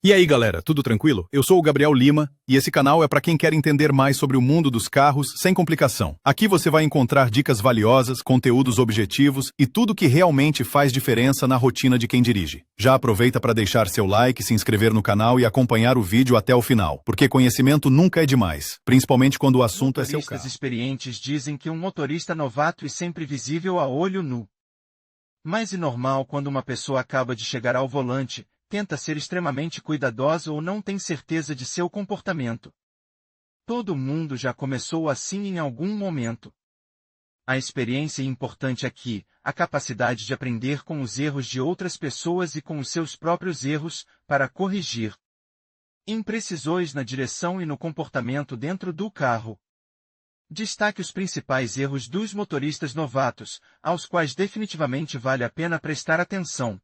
E aí, galera, tudo tranquilo? Eu sou o Gabriel Lima e esse canal é para quem quer entender mais sobre o mundo dos carros sem complicação. Aqui você vai encontrar dicas valiosas, conteúdos objetivos e tudo que realmente faz diferença na rotina de quem dirige. Já aproveita para deixar seu like, se inscrever no canal e acompanhar o vídeo até o final, porque conhecimento nunca é demais, principalmente quando o assunto é seu carro. Motoristas experientes dizem que um motorista novato é sempre visível a olho nu. Mas é normal quando uma pessoa acaba de chegar ao volante, tenta ser extremamente cuidadosa ou não tem certeza de seu comportamento. Todo mundo já começou assim em algum momento. A experiência é importante aqui, a capacidade de aprender com os erros de outras pessoas e com os seus próprios erros, para corrigir imprecisões na direção e no comportamento dentro do carro. Destaque os principais erros dos motoristas novatos, aos quais definitivamente vale a pena prestar atenção.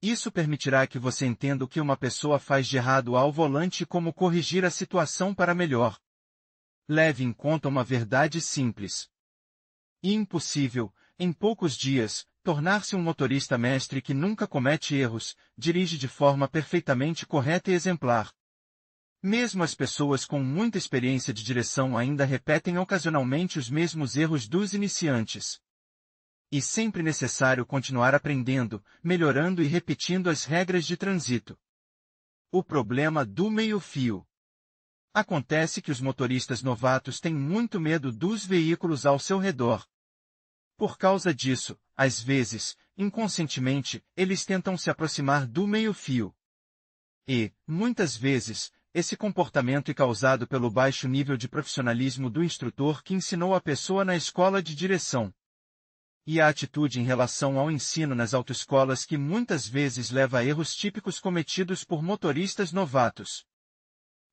Isso permitirá que você entenda o que uma pessoa faz de errado ao volante e como corrigir a situação para melhor. Leve em conta uma verdade simples e impossível: em poucos dias, tornar-se um motorista mestre que nunca comete erros, dirige de forma perfeitamente correta e exemplar. Mesmo as pessoas com muita experiência de direção ainda repetem ocasionalmente os mesmos erros dos iniciantes. E sempre necessário continuar aprendendo, melhorando e repetindo as regras de trânsito. O problema do meio-fio. Acontece que os motoristas novatos têm muito medo dos veículos ao seu redor. Por causa disso, às vezes, inconscientemente, eles tentam se aproximar do meio-fio. E, muitas vezes, esse comportamento é causado pelo baixo nível de profissionalismo do instrutor que ensinou a pessoa na escola de direção. E a atitude em relação ao ensino nas autoescolas que muitas vezes leva a erros típicos cometidos por motoristas novatos.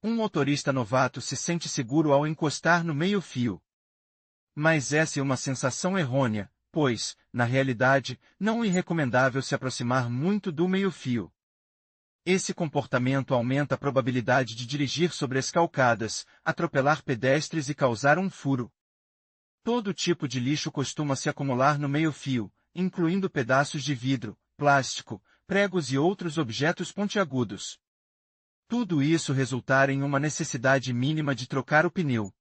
Um motorista novato se sente seguro ao encostar no meio-fio. Mas essa é uma sensação errônea, pois, na realidade, não é recomendável se aproximar muito do meio-fio. Esse comportamento aumenta a probabilidade de dirigir sobre escalcadas, atropelar pedestres e causar um furo. Todo tipo de lixo costuma se acumular no meio-fio, incluindo pedaços de vidro, plástico, pregos e outros objetos pontiagudos. Tudo isso resultar em uma necessidade mínima de trocar o pneu.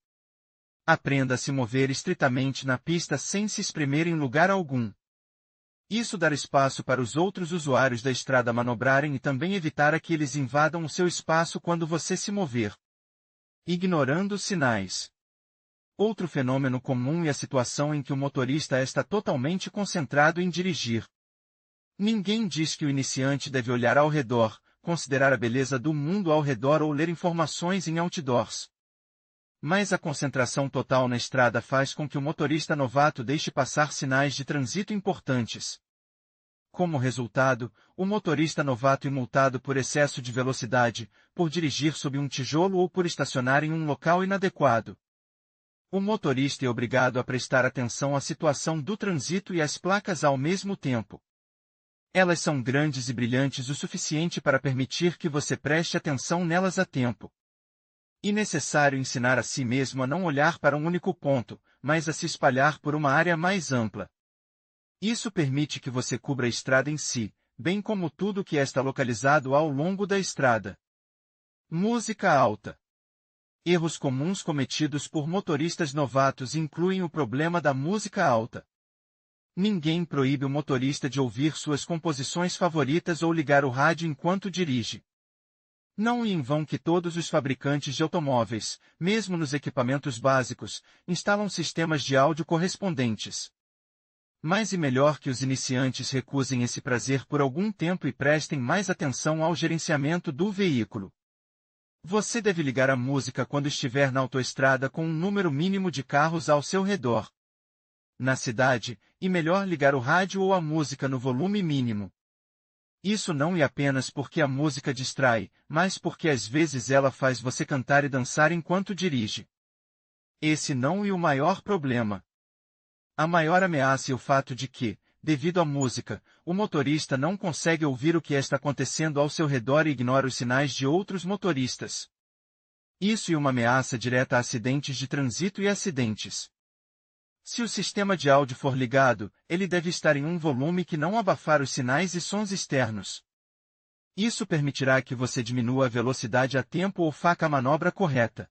Aprenda a se mover estritamente na pista sem se espremer em lugar algum. Isso dará espaço para os outros usuários da estrada manobrarem e também evitar que eles invadam o seu espaço quando você se mover. Ignorando os sinais. Outro fenômeno comum é a situação em que o motorista está totalmente concentrado em dirigir. Ninguém diz que o iniciante deve olhar ao redor, considerar a beleza do mundo ao redor ou ler informações em outdoors. Mas a concentração total na estrada faz com que o motorista novato deixe passar sinais de trânsito importantes. Como resultado, o motorista novato é multado por excesso de velocidade, por dirigir sob um tijolo ou por estacionar em um local inadequado. O motorista é obrigado a prestar atenção à situação do trânsito e às placas ao mesmo tempo. Elas são grandes e brilhantes o suficiente para permitir que você preste atenção nelas a tempo. É necessário ensinar a si mesmo a não olhar para um único ponto, mas a se espalhar por uma área mais ampla. Isso permite que você cubra a estrada em si, bem como tudo que está localizado ao longo da estrada. Música alta. Erros comuns cometidos por motoristas novatos incluem o problema da música alta. Ninguém proíbe o motorista de ouvir suas composições favoritas ou ligar o rádio enquanto dirige. Não é em vão que todos os fabricantes de automóveis, mesmo nos equipamentos básicos, instalam sistemas de áudio correspondentes. Mas é melhor que os iniciantes recusem esse prazer por algum tempo e prestem mais atenção ao gerenciamento do veículo. Você deve ligar a música quando estiver na autoestrada com um número mínimo de carros ao seu redor. Na cidade, é melhor ligar o rádio ou a música no volume mínimo. Isso não é apenas porque a música distrai, mas porque às vezes ela faz você cantar e dançar enquanto dirige. Esse não é o maior problema. A maior ameaça é o fato de que, devido à música, o motorista não consegue ouvir o que está acontecendo ao seu redor e ignora os sinais de outros motoristas. Isso é uma ameaça direta a acidentes de trânsito e acidentes. Se o sistema de áudio for ligado, ele deve estar em um volume que não abafar os sinais e sons externos. Isso permitirá que você diminua a velocidade a tempo ou faça a manobra correta.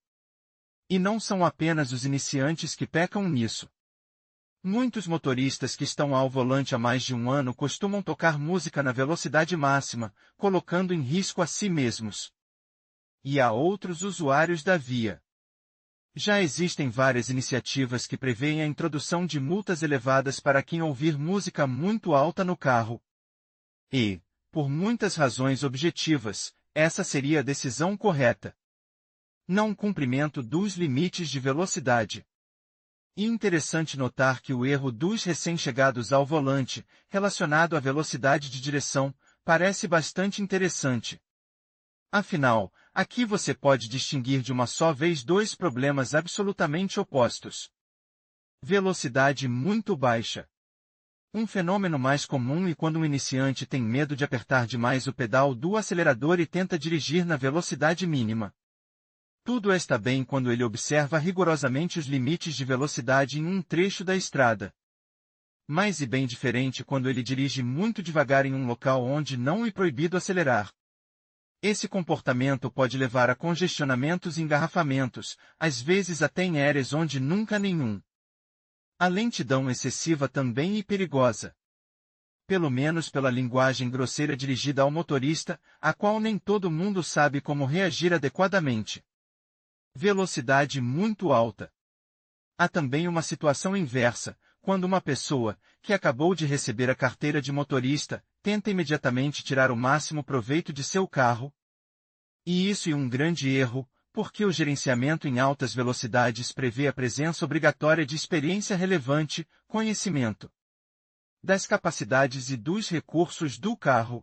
E não são apenas os iniciantes que pecam nisso. Muitos motoristas que estão ao volante há mais de um ano costumam tocar música na velocidade máxima, colocando em risco a si mesmos e a outros usuários da via. Já existem várias iniciativas que prevêem a introdução de multas elevadas para quem ouvir música muito alta no carro. E, por muitas razões objetivas, essa seria a decisão correta. Não cumprimento dos limites de velocidade. E interessante notar que o erro dos recém-chegados ao volante, relacionado à velocidade de direção, parece bastante interessante. Afinal, aqui você pode distinguir de uma só vez dois problemas absolutamente opostos. Velocidade muito baixa. Um fenômeno mais comum é quando um iniciante tem medo de apertar demais o pedal do acelerador e tenta dirigir na velocidade mínima. Tudo está bem quando ele observa rigorosamente os limites de velocidade em um trecho da estrada. Mas é bem diferente quando ele dirige muito devagar em um local onde não é proibido acelerar. Esse comportamento pode levar a congestionamentos e engarrafamentos, às vezes até em áreas onde nunca nenhum. A lentidão excessiva também é perigosa. Pelo menos pela linguagem grosseira dirigida ao motorista, a qual nem todo mundo sabe como reagir adequadamente. Velocidade muito alta. Há também uma situação inversa, quando uma pessoa, que acabou de receber a carteira de motorista, tenta imediatamente tirar o máximo proveito de seu carro. E isso é um grande erro, porque o gerenciamento em altas velocidades prevê a presença obrigatória de experiência relevante, conhecimento das capacidades e dos recursos do carro.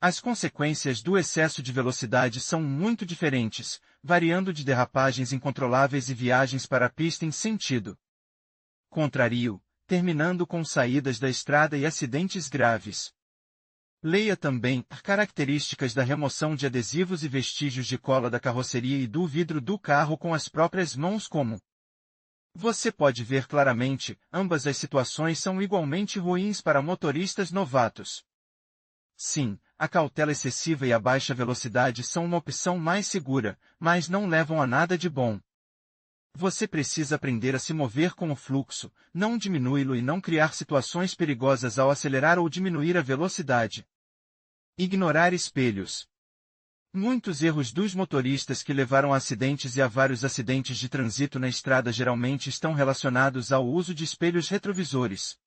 As consequências do excesso de velocidade são muito diferentes, variando de derrapagens incontroláveis e viagens para a pista em sentido contrário, terminando com saídas da estrada e acidentes graves. Leia também características da remoção de adesivos e vestígios de cola da carroceria e do vidro do carro com as próprias mãos como. Você pode ver claramente, ambas as situações são igualmente ruins para motoristas novatos. Sim, a cautela excessiva e a baixa velocidade são uma opção mais segura, mas não levam a nada de bom. Você precisa aprender a se mover com o fluxo, não diminuí-lo e não criar situações perigosas ao acelerar ou diminuir a velocidade. Ignorar espelhos. Muitos erros dos motoristas que levaram a acidentes e a vários acidentes de trânsito na estrada geralmente estão relacionados ao uso de espelhos retrovisores.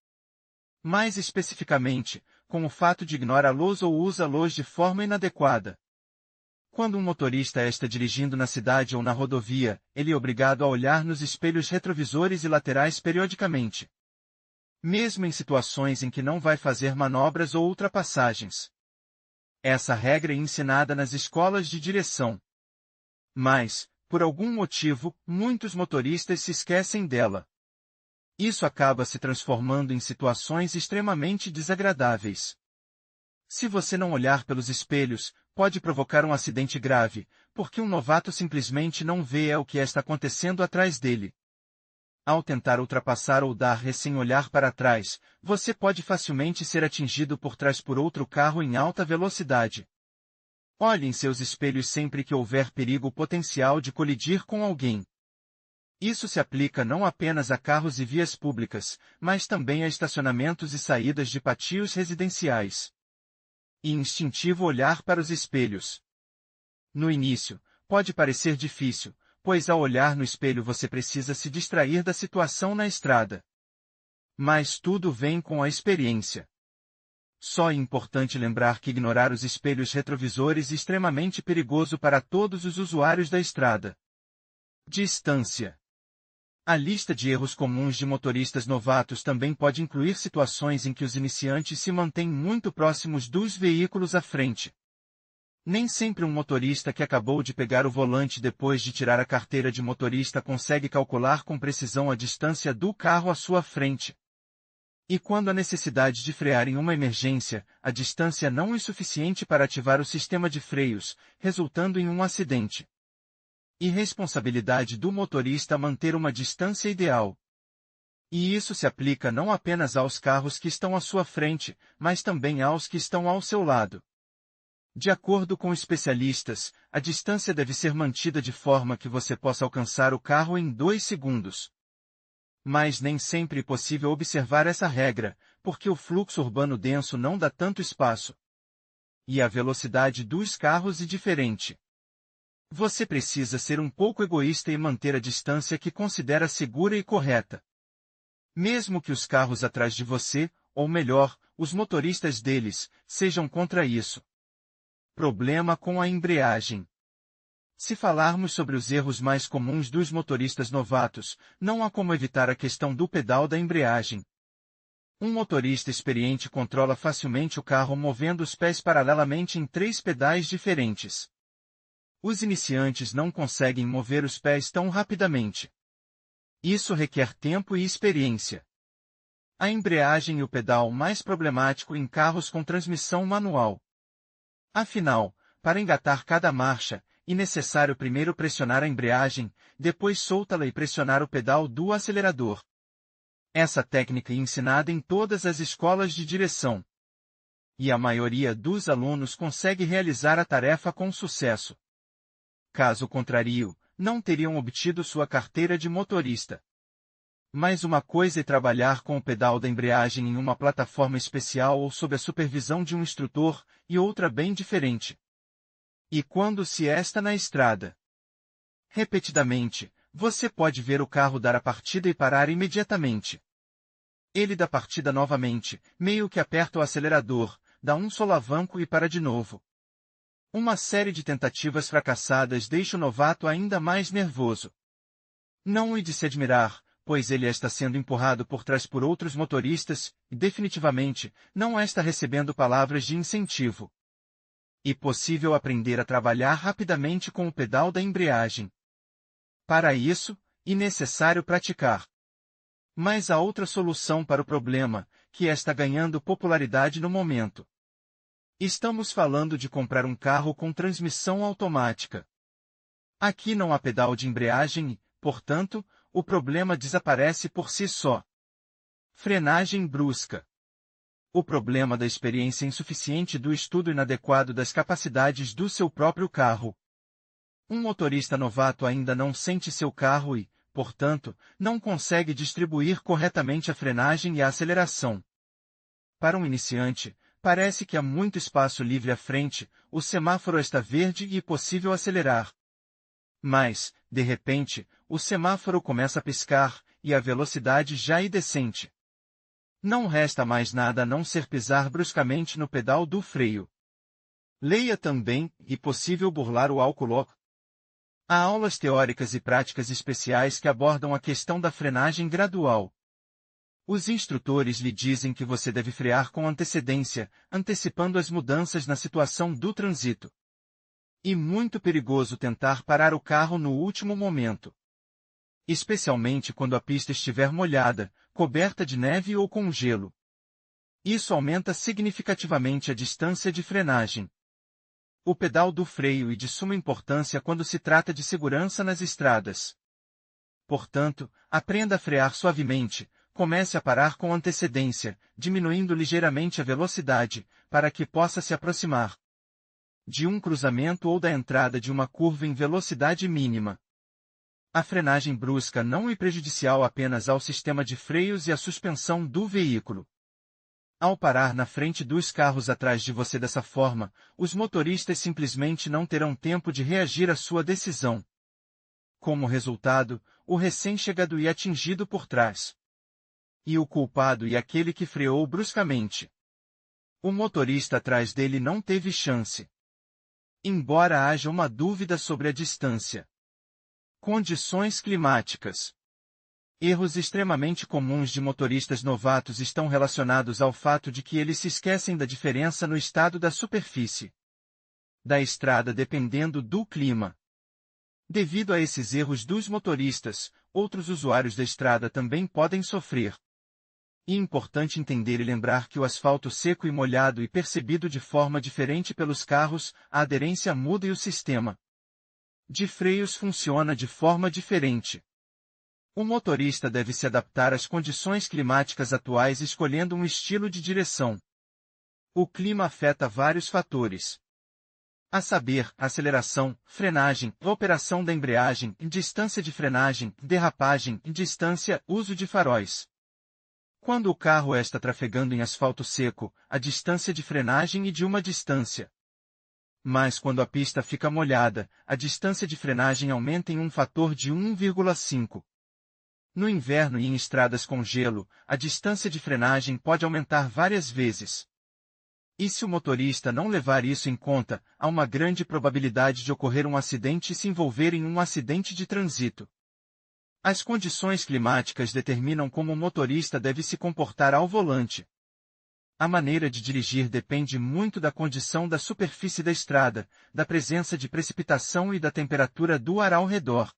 Mais especificamente, com o fato de ignorar a luz ou usa a luz de forma inadequada. Quando um motorista está dirigindo na cidade ou na rodovia, ele é obrigado a olhar nos espelhos retrovisores e laterais periodicamente. Mesmo em situações em que não vai fazer manobras ou ultrapassagens. Essa regra é ensinada nas escolas de direção. Mas, por algum motivo, muitos motoristas se esquecem dela. Isso acaba se transformando em situações extremamente desagradáveis. Se você não olhar pelos espelhos, pode provocar um acidente grave, porque um novato simplesmente não vê o que está acontecendo atrás dele. Ao tentar ultrapassar ou dar ré sem olhar para trás, você pode facilmente ser atingido por trás por outro carro em alta velocidade. Olhe em seus espelhos sempre que houver perigo potencial de colidir com alguém. Isso se aplica não apenas a carros e vias públicas, mas também a estacionamentos e saídas de pátios residenciais. E instintivo olhar para os espelhos. No início, pode parecer difícil, pois ao olhar no espelho você precisa se distrair da situação na estrada. Mas tudo vem com a experiência. Só é importante lembrar que ignorar os espelhos retrovisores é extremamente perigoso para todos os usuários da estrada. Distância. A lista de erros comuns de motoristas novatos também pode incluir situações em que os iniciantes se mantêm muito próximos dos veículos à frente. Nem sempre um motorista que acabou de pegar o volante depois de tirar a carteira de motorista consegue calcular com precisão a distância do carro à sua frente. E quando há necessidade de frear em uma emergência, a distância não é suficiente para ativar o sistema de freios, resultando em um acidente. Irresponsabilidade do motorista manter uma distância ideal. E isso se aplica não apenas aos carros que estão à sua frente, mas também aos que estão ao seu lado. De acordo com especialistas, a distância deve ser mantida de forma que você possa alcançar o carro em 2 segundos. Mas nem sempre é possível observar essa regra, porque o fluxo urbano denso não dá tanto espaço. E a velocidade dos carros é diferente. Você precisa ser um pouco egoísta e manter a distância que considera segura e correta. Mesmo que os carros atrás de você, ou melhor, os motoristas deles, sejam contra isso. Problema com a embreagem. Se falarmos sobre os erros mais comuns dos motoristas novatos, não há como evitar a questão do pedal da embreagem. Um motorista experiente controla facilmente o carro movendo os pés paralelamente em 3 pedais diferentes. Os iniciantes não conseguem mover os pés tão rapidamente. Isso requer tempo e experiência. A embreagem e o pedal mais problemático em carros com transmissão manual. Afinal, para engatar cada marcha, é necessário primeiro pressionar a embreagem, depois soltá-la e pressionar o pedal do acelerador. Essa técnica é ensinada em todas as escolas de direção. E a maioria dos alunos consegue realizar a tarefa com sucesso. Caso contrário, não teriam obtido sua carteira de motorista. Mas uma coisa é trabalhar com o pedal da embreagem em uma plataforma especial ou sob a supervisão de um instrutor, e outra bem diferente. E quando se está na estrada? Repetidamente, você pode ver o carro dar a partida e parar imediatamente. Ele dá partida novamente, meio que aperta o acelerador, dá um solavanco e para de novo. Uma série de tentativas fracassadas deixa o novato ainda mais nervoso. Não é de se admirar, pois ele está sendo empurrado por trás por outros motoristas, e definitivamente, não está recebendo palavras de incentivo. É possível aprender a trabalhar rapidamente com o pedal da embreagem. Para isso, é necessário praticar. Mas há outra solução para o problema, que está ganhando popularidade no momento. Estamos falando de comprar um carro com transmissão automática. Aqui não há pedal de embreagem e, portanto, o problema desaparece por si só. Frenagem brusca. O problema da experiência insuficiente do estudo inadequado das capacidades do seu próprio carro. Um motorista novato ainda não sente seu carro e, portanto, não consegue distribuir corretamente a frenagem e a aceleração. Para um iniciante, parece que há muito espaço livre à frente, o semáforo está verde e é possível acelerar. Mas, de repente, o semáforo começa a piscar, e a velocidade já é descente. Não resta mais nada a não ser pisar bruscamente no pedal do freio. Leia também, é possível burlar o álcool. Há aulas teóricas e práticas especiais que abordam a questão da frenagem gradual. Os instrutores lhe dizem que você deve frear com antecedência, antecipando as mudanças na situação do trânsito. É muito perigoso tentar parar o carro no último momento. Especialmente quando a pista estiver molhada, coberta de neve ou com gelo. Isso aumenta significativamente a distância de frenagem. O pedal do freio é de suma importância quando se trata de segurança nas estradas. Portanto, aprenda a frear suavemente, comece a parar com antecedência, diminuindo ligeiramente a velocidade, para que possa se aproximar de um cruzamento ou da entrada de uma curva em velocidade mínima. A frenagem brusca não é prejudicial apenas ao sistema de freios e à suspensão do veículo. Ao parar na frente dos carros atrás de você dessa forma, os motoristas simplesmente não terão tempo de reagir à sua decisão. Como resultado, o recém-chegado é atingido por trás. E o culpado é aquele que freou bruscamente. O motorista atrás dele não teve chance. Embora haja uma dúvida sobre a distância. Condições climáticas. Erros extremamente comuns de motoristas novatos estão relacionados ao fato de que eles se esquecem da diferença no estado da superfície da estrada dependendo do clima. Devido a esses erros dos motoristas, outros usuários da estrada também podem sofrer. É importante entender e lembrar que o asfalto seco e molhado é percebido de forma diferente pelos carros, a aderência muda e o sistema de freios funciona de forma diferente. O motorista deve se adaptar às condições climáticas atuais escolhendo um estilo de direção. O clima afeta vários fatores. A saber, aceleração, frenagem, operação da embreagem, distância de frenagem, derrapagem, distância, uso de faróis. Quando o carro está trafegando em asfalto seco, a distância de frenagem é de uma distância. Mas quando a pista fica molhada, a distância de frenagem aumenta em um fator de 1,5. No inverno e em estradas com gelo, a distância de frenagem pode aumentar várias vezes. E se o motorista não levar isso em conta, há uma grande probabilidade de ocorrer um acidente e se envolver em um acidente de trânsito. As condições climáticas determinam como o motorista deve se comportar ao volante. A maneira de dirigir depende muito da condição da superfície da estrada, da presença de precipitação e da temperatura do ar ao redor.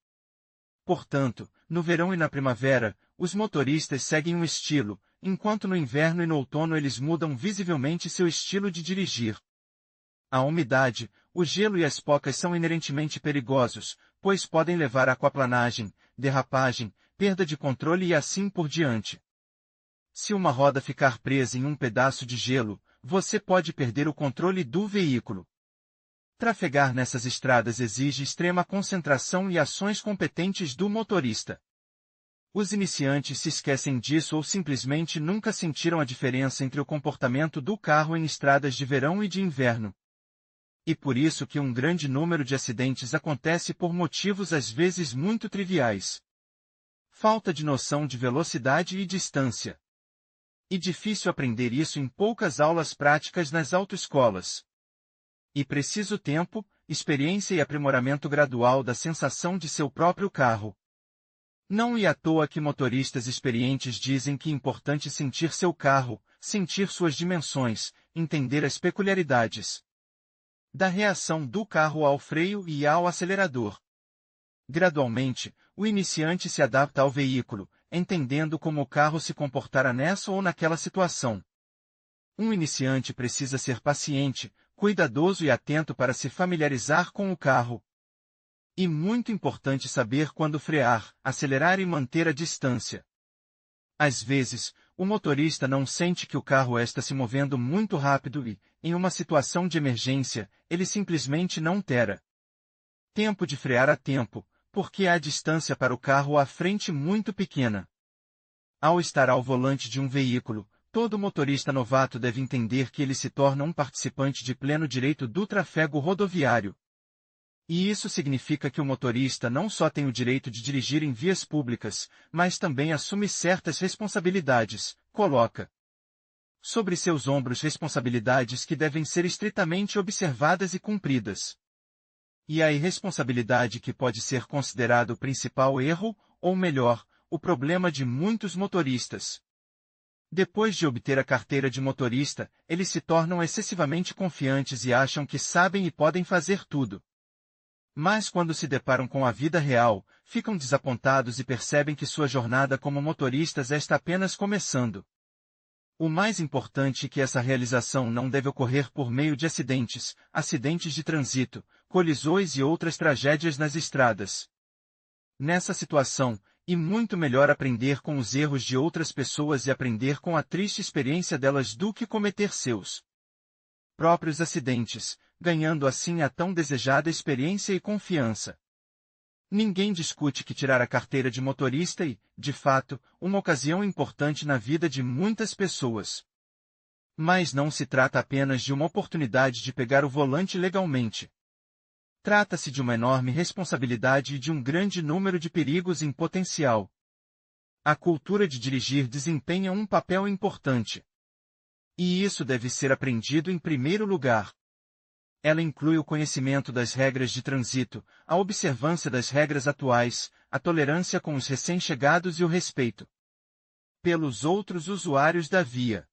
Portanto, no verão e na primavera, os motoristas seguem um estilo, enquanto no inverno e no outono eles mudam visivelmente seu estilo de dirigir. A umidade, o gelo e as pocas são inerentemente perigosos, pois podem levar a aquaplanagem, derrapagem, perda de controle e assim por diante. Se uma roda ficar presa em um pedaço de gelo, você pode perder o controle do veículo. Trafegar nessas estradas exige extrema concentração e ações competentes do motorista. Os iniciantes se esquecem disso ou simplesmente nunca sentiram a diferença entre o comportamento do carro em estradas de verão e de inverno. E por isso que um grande número de acidentes acontece por motivos às vezes muito triviais. Falta de noção de velocidade e distância. E difícil aprender isso em poucas aulas práticas nas autoescolas. E preciso tempo, experiência e aprimoramento gradual da sensação de seu próprio carro. Não é à toa que motoristas experientes dizem que é importante sentir seu carro, sentir suas dimensões, entender as peculiaridades da reação do carro ao freio e ao acelerador. Gradualmente, o iniciante se adapta ao veículo, entendendo como o carro se comportará nessa ou naquela situação. Um iniciante precisa ser paciente, cuidadoso e atento para se familiarizar com o carro. E muito importante saber quando frear, acelerar e manter a distância. Às vezes, o motorista não sente que o carro está se movendo muito rápido e, em uma situação de emergência, ele simplesmente não terá tempo de frear a tempo, porque há a distância para o carro à frente muito pequena. Ao estar ao volante de um veículo, todo motorista novato deve entender que ele se torna um participante de pleno direito do tráfego rodoviário. E isso significa que o motorista não só tem o direito de dirigir em vias públicas, mas também assume certas responsabilidades, coloca sobre seus ombros responsabilidades que devem ser estritamente observadas e cumpridas. E a irresponsabilidade que pode ser considerado o principal erro, ou melhor, o problema de muitos motoristas. Depois de obter a carteira de motorista, eles se tornam excessivamente confiantes e acham que sabem e podem fazer tudo. Mas quando se deparam com a vida real, ficam desapontados e percebem que sua jornada como motoristas está apenas começando. O mais importante é que essa realização não deve ocorrer por meio de acidentes, acidentes de trânsito, colisões e outras tragédias nas estradas. Nessa situação, é muito melhor aprender com os erros de outras pessoas e aprender com a triste experiência delas do que cometer seus próprios acidentes, ganhando assim a tão desejada experiência e confiança. Ninguém discute que tirar a carteira de motorista é, de fato, uma ocasião importante na vida de muitas pessoas. Mas não se trata apenas de uma oportunidade de pegar o volante legalmente. Trata-se de uma enorme responsabilidade e de um grande número de perigos em potencial. A cultura de dirigir desempenha um papel importante. E isso deve ser aprendido em primeiro lugar. Ela inclui o conhecimento das regras de trânsito, a observância das regras atuais, a tolerância com os recém-chegados e o respeito pelos outros usuários da via.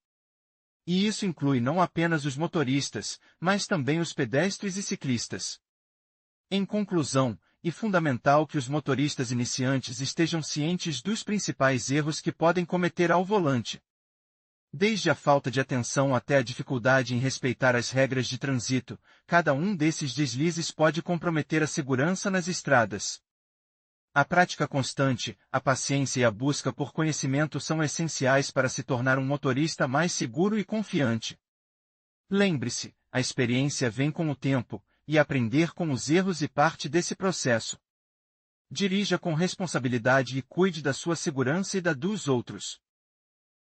E isso inclui não apenas os motoristas, mas também os pedestres e ciclistas. Em conclusão, é fundamental que os motoristas iniciantes estejam cientes dos principais erros que podem cometer ao volante. Desde a falta de atenção até a dificuldade em respeitar as regras de trânsito, cada um desses deslizes pode comprometer a segurança nas estradas. A prática constante, a paciência e a busca por conhecimento são essenciais para se tornar um motorista mais seguro e confiante. Lembre-se, a experiência vem com o tempo, e aprender com os erros e parte desse processo. Dirija com responsabilidade e cuide da sua segurança e da dos outros.